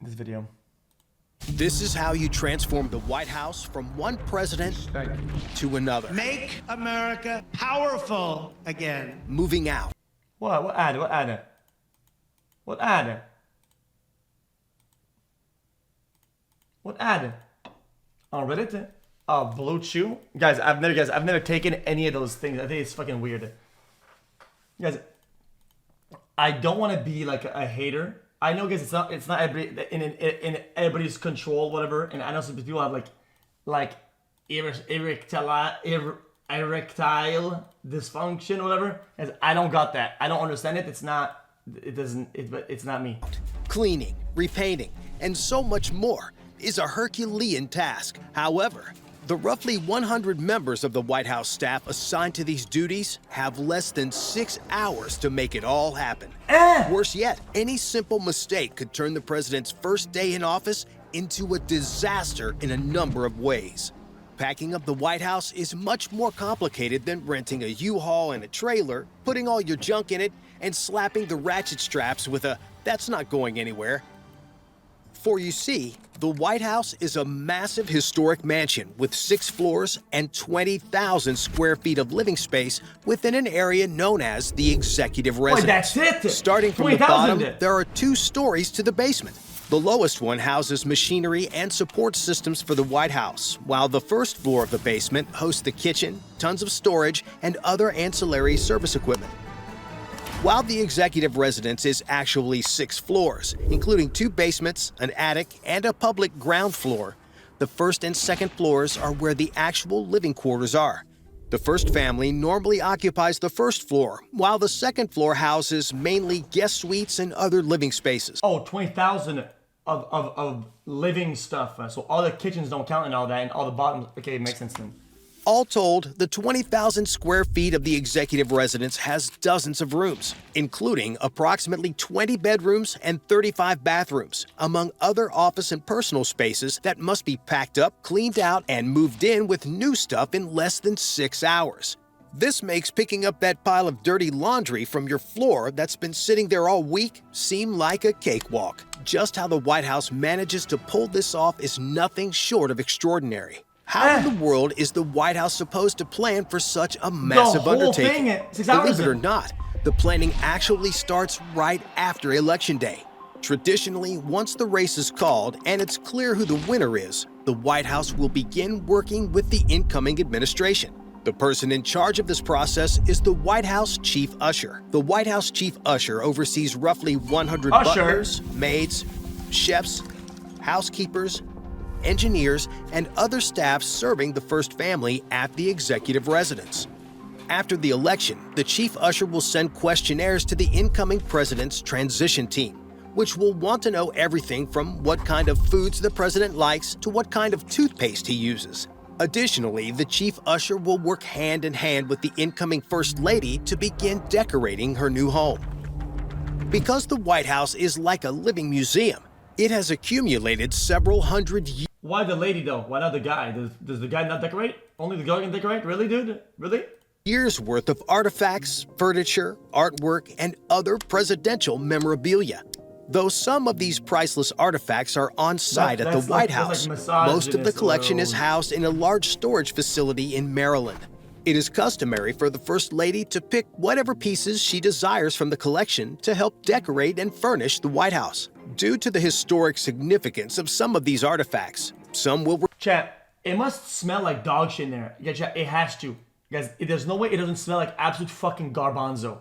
this video. This is how you transform the White House from one president to another. Make America powerful again. Moving out. What ad? What ad? What ad? What ad? Oh, Reddit? Oh, Blue Chew? Guys, I've never taken any of those things. I think it's fucking weird. Guys, I don't want to be like a hater. I know, guys, it's not everybody in everybody's control, whatever. And I know some people have like erectile dysfunction, whatever. Guys, I don't got that. I don't understand it. It's not me. Cleaning, repainting, and so much more is a Herculean task. However, the roughly 100 members of the White House staff assigned to these duties have less than 6 hours to make it all happen. Worse yet, any simple mistake could turn the president's first day in office into a disaster in a number of ways. Packing up the White House is much more complicated than renting a U-Haul and a trailer, putting all your junk in it, and slapping the ratchet straps with a "that's not going anywhere." For you see, the White House is a massive historic mansion with 6 floors and 20,000 square feet of living space within an area known as the executive residence. That's it! Starting from the bottom, there are 2 stories to the basement. The lowest one houses machinery and support systems for the White House, while the first floor of the basement hosts the kitchen, tons of storage, and other ancillary service equipment. While the executive residence is actually 6 floors, including 2 basements, an attic, and a public ground floor, the first and second floors are where the actual living quarters are. The first family normally occupies the first floor, while the second floor houses mainly guest suites and other living spaces. Oh, 20,000 of living stuff. So all the kitchens don't count and all that, and all the bottoms. Okay, it makes sense then. All told, the 20,000 square feet of the executive residence has dozens of rooms, including approximately 20 bedrooms and 35 bathrooms, among other office and personal spaces that must be packed up, cleaned out, and moved in with new stuff in less than 6 hours. This makes picking up that pile of dirty laundry from your floor that's been sitting there all week seem like a cakewalk. Just how the White House manages to pull this off is nothing short of extraordinary. How in the world is the White House supposed to plan for such a massive undertaking? Believe it or not, the planning actually starts right after Election Day. Traditionally, once the race is called and it's clear who the winner is, the White House will begin working with the incoming administration. The person in charge of this process is the White House Chief Usher. The White House Chief Usher oversees roughly 100 butlers, maids, chefs, housekeepers, engineers, and other staff serving the first family at the executive residence. After the election, the chief usher will send questionnaires to the incoming president's transition team, which will want to know everything from what kind of foods the president likes to what kind of toothpaste he uses. Additionally, the chief usher will work hand in hand with the incoming first lady to begin decorating her new home. Because the White House is like a living museum, it has accumulated several hundred years. Why the lady though? Why not the guy? Does the guy not decorate? Only the girl can decorate? Really, dude? Really? Years worth of artifacts, furniture, artwork, and other presidential memorabilia. Though some of these priceless artifacts are on site at the White House, most of the collection is housed in a large storage facility in Maryland. It is customary for the First Lady to pick whatever pieces she desires from the collection to help decorate and furnish the White House. Due to the historic significance of some of these artifacts, some will... Chat, it must smell like dog shit in there. Yeah, chat, it has to. Guys, there's no way it doesn't smell like absolute fucking garbanzo.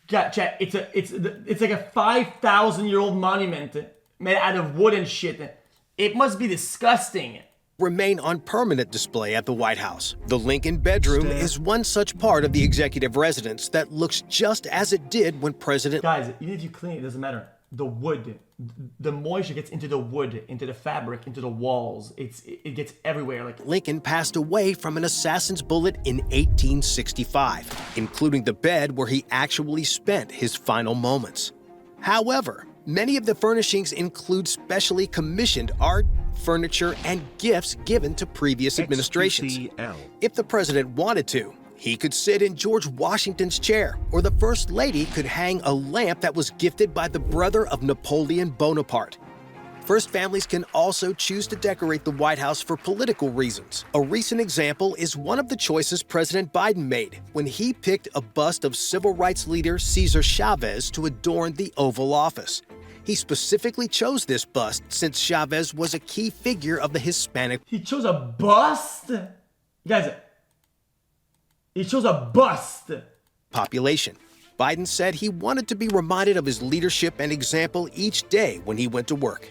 Yeah, chat, it's like a 5,000-year-old monument made out of wood and shit. It must be disgusting. Remain on permanent display at the White House. The Lincoln bedroom is one such part of the executive residence that looks just as it did when President... Guys, even if you clean it, it doesn't matter. The wood, the moisture gets into the wood, into the fabric, into the walls. It gets everywhere. Like Lincoln passed away from an assassin's bullet in 1865, including the bed where he actually spent his final moments. However, many of the furnishings include specially commissioned art, furniture, and gifts given to previous administrations. If the president wanted to, he could sit in George Washington's chair, or the First Lady could hang a lamp that was gifted by the brother of Napoleon Bonaparte. First families can also choose to decorate the White House for political reasons. A recent example is one of the choices President Biden made when he picked a bust of civil rights leader Cesar Chavez to adorn the Oval Office. He specifically chose this bust since Chavez was a key figure of the Hispanic He chose a bust? Guys, he chose a bust. population. Biden said he wanted to be reminded of his leadership and example each day when he went to work.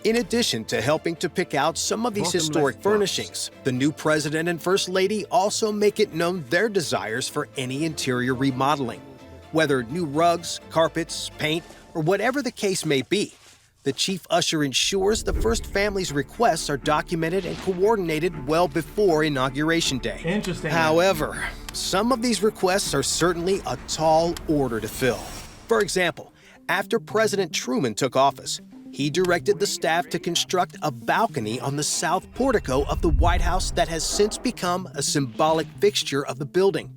In addition to helping to pick out some of these historic furnishings, the new president and first lady also make it known their desires for any interior remodeling. Whether new rugs, carpets, paint, or whatever the case may be, the chief usher ensures the first family's requests are documented and coordinated well before Inauguration Day. Interesting. However, some of these requests are certainly a tall order to fill. For example, after President Truman took office, he directed the staff to construct a balcony on the south portico of the White House that has since become a symbolic fixture of the building.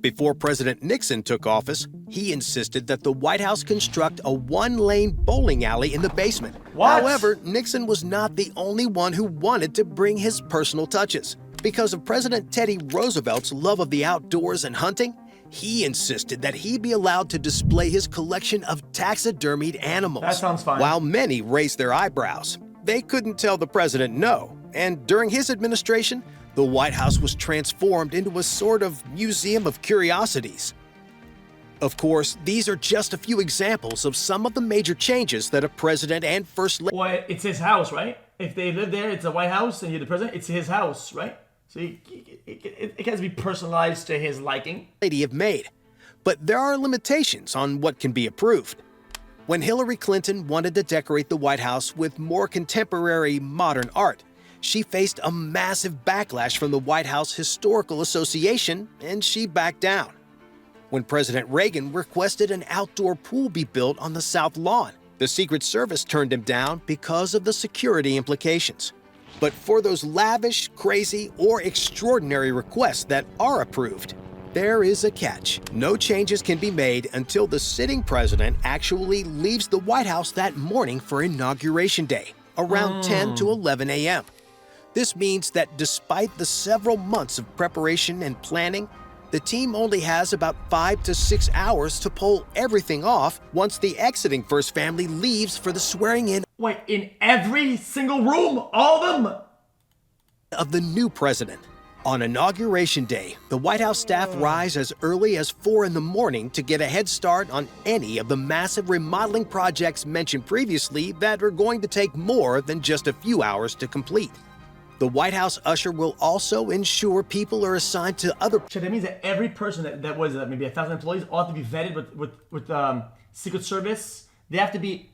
Before President Nixon took office, he insisted that the White House construct a one-lane bowling alley in the basement. What? However, Nixon was not the only one who wanted to bring his personal touches. Because of President Teddy Roosevelt's love of the outdoors and hunting, he insisted that he be allowed to display his collection of taxidermied animals. That sounds fine. While many raised their eyebrows, they couldn't tell the president no. And during his administration, the White House was transformed into a sort of museum of curiosities. Of course, these are just a few examples of some of the major changes that a president and first lady Well, it's his house, right? If they live there, it's a White House, and you're the president, it's his house, right? So it has to be personalized to his liking. have made. But there are limitations on what can be approved. When Hillary Clinton wanted to decorate the White House with more contemporary modern art, she faced a massive backlash from the White House Historical Association, and she backed down. When President Reagan requested an outdoor pool be built on the South Lawn, the Secret Service turned him down because of the security implications. But for those lavish, crazy, or extraordinary requests that are approved, there is a catch. No changes can be made until the sitting president actually leaves the White House that morning for Inauguration Day, around 10 to 11 a.m. This means that despite the several months of preparation and planning, the team only has about 5 to 6 hours to pull everything off once the exiting first family leaves for the swearing-in Wait, in every single room? All of them? of the new president. On Inauguration Day, the White House staff rise as early as 4 in the morning to get a head start on any of the massive remodeling projects mentioned previously that are going to take more than just a few hours to complete. The White House usher will also ensure people are assigned to other So that means that every person that was maybe 1,000 employees all have to be vetted with Secret Service. They have to be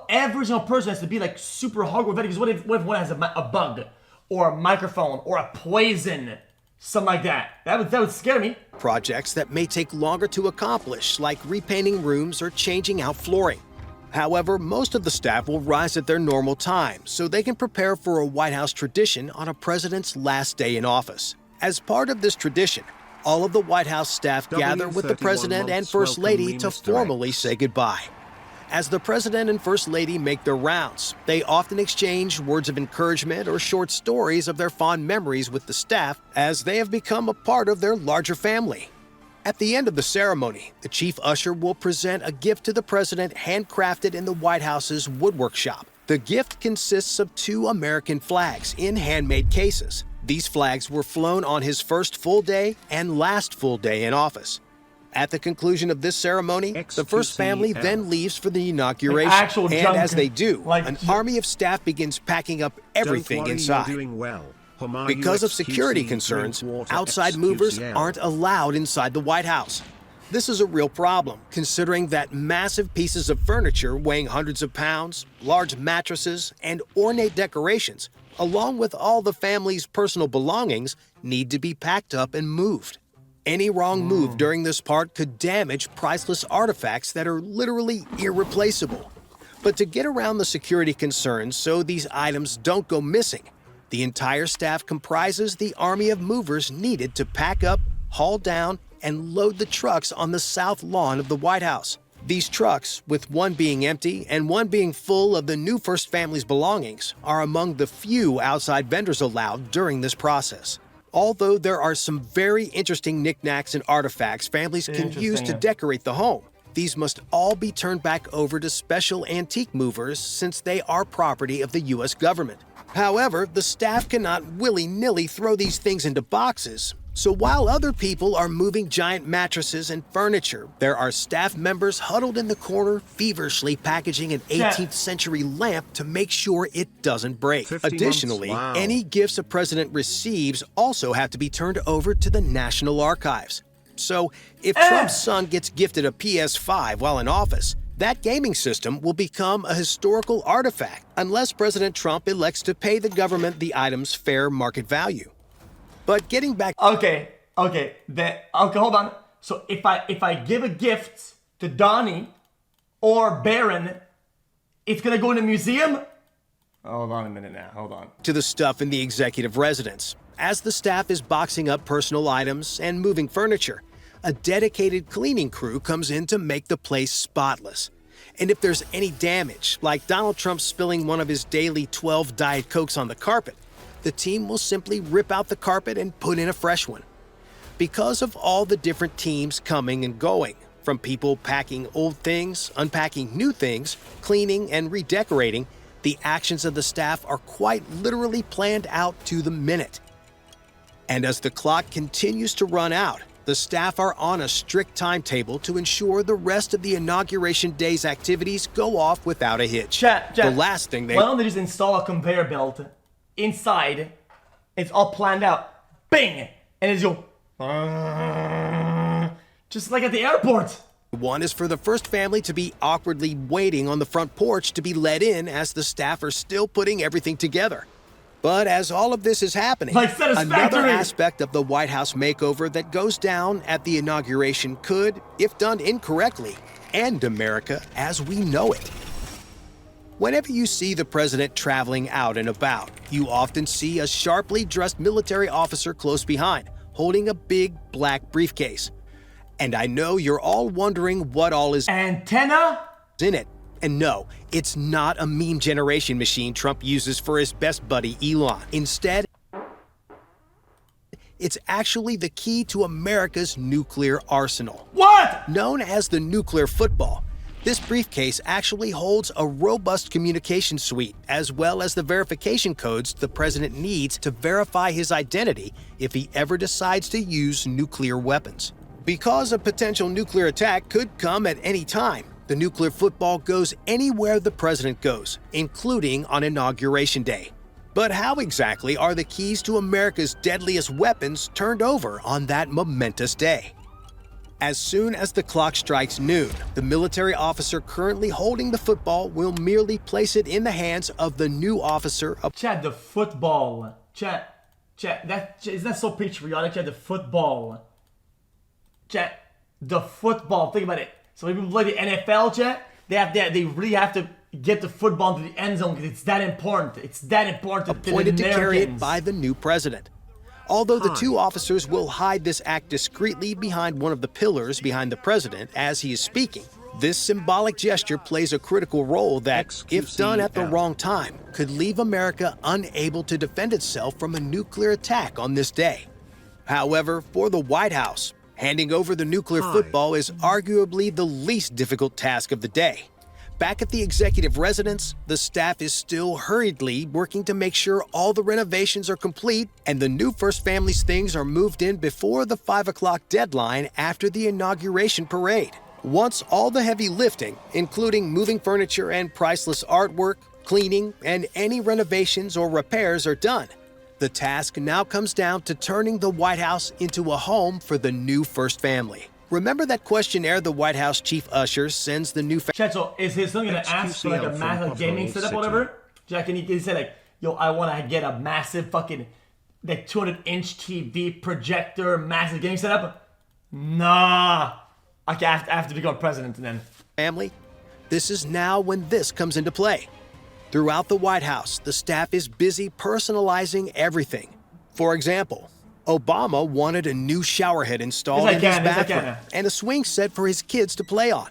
every single person has to be like super hardcore vetted. Because what if one has a bug or a microphone or a poison, something like that? That would scare me. projects that may take longer to accomplish, like repainting rooms or changing out flooring. However, most of the staff will rise at their normal time so they can prepare for a White House tradition on a president's last day in office. As part of this tradition, all of the White House staff gather with the president and first lady to formally say goodbye. As the president and first lady make their rounds, they often exchange words of encouragement or short stories of their fond memories with the staff as they have become a part of their larger family. At the end of the ceremony, the chief usher will present a gift to the president handcrafted in the White House's woodwork shop. The gift consists of 2 American flags in handmade cases. These flags were flown on his first full day and last full day in office. At the conclusion of this ceremony, the first family then leaves for the inauguration. Like actual and junk. as they do, Like an army of staff begins packing up everything inside. Because of security concerns, outside movers aren't allowed inside the White House. This is a real problem, considering that massive pieces of furniture weighing hundreds of pounds, large mattresses, and ornate decorations, along with all the family's personal belongings, need to be packed up and moved. Any wrong move during this part could damage priceless artifacts that are literally irreplaceable. But to get around the security concerns so these items don't go missing, the entire staff comprises the army of movers needed to pack up, haul down, and load the trucks on the south lawn of the White House. These trucks, with one being empty and one being full of the new first family's belongings, are among the few outside vendors allowed during this process. Although there are some very interesting knickknacks and artifacts families can use to decorate the home, these must all be turned back over to special antique movers since they are property of the U.S. government. However, the staff cannot willy-nilly throw these things into boxes. So while other people are moving giant mattresses and furniture, there are staff members huddled in the corner feverishly packaging an 18th century lamp to make sure it doesn't break. Additionally, any gifts a president receives also have to be turned over to the National Archives. So if Trump's son gets gifted a PS5 while in office, that gaming system will become a historical artifact unless President Trump elects to pay the government the item's fair market value. But getting back... Okay, hold on. So if I give a gift to Donnie or Barron, it's gonna go in a museum? Hold on a minute now, hold on. To the stuff in the executive residence. As the staff is boxing up personal items and moving furniture, a dedicated cleaning crew comes in to make the place spotless. And if there's any damage, like Donald Trump spilling one of his daily 12 Diet Cokes on the carpet, the team will simply rip out the carpet and put in a fresh one. Because of all the different teams coming and going, from people packing old things, unpacking new things, cleaning and redecorating, the actions of the staff are quite literally planned out to the minute. And as the clock continues to run out, the staff are on a strict timetable to ensure the rest of the Inauguration Day's activities go off without a hitch. Chat, the last thing why don't they just install a conveyor belt inside? It's all planned out. Bing! And it's go... just like at the airport. One is for the first family to be awkwardly waiting on the front porch to be let in as the staff are still putting everything together. But as all of this is happening, another aspect of the White House makeover that goes down at the inauguration could, if done incorrectly, end America as we know it. Whenever you see the president traveling out and about, you often see a sharply dressed military officer close behind, holding a big black briefcase. And I know you're all wondering what all is antenna in it. And no, it's not a meme generation machine Trump uses for his best buddy Elon. Instead, it's actually the key to America's nuclear arsenal. What? Known as the nuclear football, this briefcase actually holds a robust communication suite, as well as the verification codes the president needs to verify his identity if he ever decides to use nuclear weapons. Because a potential nuclear attack could come at any time, the nuclear football goes anywhere the president goes, including on Inauguration Day. But how exactly are the keys to America's deadliest weapons turned over on that momentous day? As soon as the clock strikes noon, the military officer currently holding the football will merely place it in the hands of the new officer. Chat, the football. Chat, isn't that so patriotic? Chat, the football. Chat, the football. Think about it. So when people play the NFL, chat, they really have to get the football into the end zone because it's that important. It's that important to the Appointed to carry it Americans. by the new president. Although the two officers will hide this act discreetly behind one of the pillars behind the president as he is speaking, this symbolic gesture plays a critical role that, if done at the wrong time, could leave America unable to defend itself from a nuclear attack on this day. However, for the White House, handing over the nuclear football is arguably the least difficult task of the day. Back at the executive residence, the staff is still hurriedly working to make sure all the renovations are complete and the new first family's things are moved in before the 5 o'clock deadline after the inauguration parade. Once all the heavy lifting, including moving furniture and priceless artwork, cleaning, and any renovations or repairs are done, the task now comes down to turning the White House into a home for the new first family. Remember that questionnaire the White House chief usher sends the new Chat, so is his son gonna ask for like a massive gaming setup or whatever? Jack, can he say like, yo, I wanna get a massive fucking like 200-inch TV projector, massive gaming setup? Nah. Okay, I have to become president then. Family? This is now when this comes into play. Throughout the White House, the staff is busy personalizing everything. For example, Obama wanted a new shower head installed in his bathroom and a swing set for his kids to play on.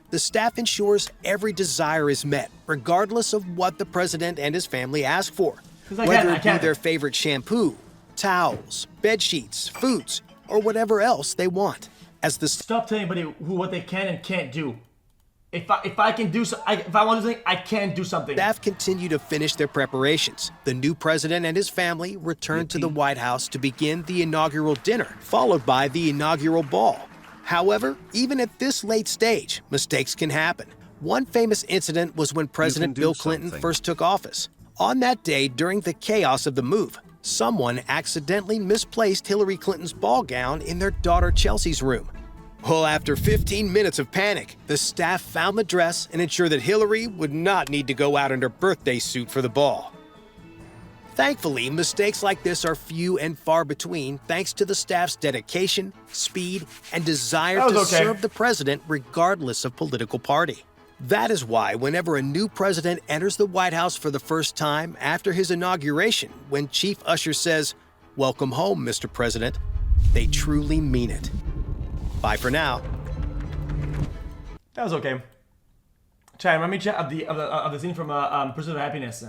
The staff ensures every desire is met, regardless of what the president and his family ask for. Whether it be their favorite shampoo, towels, bed sheets, foods, or whatever else they want. Stop telling anybody what they can and can't do. If I can do so, if I want to do something, I can do something. Staff continue to finish their preparations. The new president and his family return to the White House to begin the inaugural dinner, followed by the inaugural ball. However, even at this late stage, mistakes can happen. One famous incident was when President Bill Clinton first took office. On that day, during the chaos of the move, someone accidentally misplaced Hillary Clinton's ball gown in their daughter Chelsea's room. Well, after 15 minutes of panic, the staff found the dress and ensured that Hillary would not need to go out in her birthday suit for the ball. Thankfully, mistakes like this are few and far between thanks to the staff's dedication, speed, and desire to serve the president regardless of political party. That is why whenever a new president enters the White House for the first time after his inauguration, when Chief Usher says, "Welcome home, Mr. President," they truly mean it. Bye for now. That was okay. Chat, remind me, chat, of the scene from Pursuit of Happiness.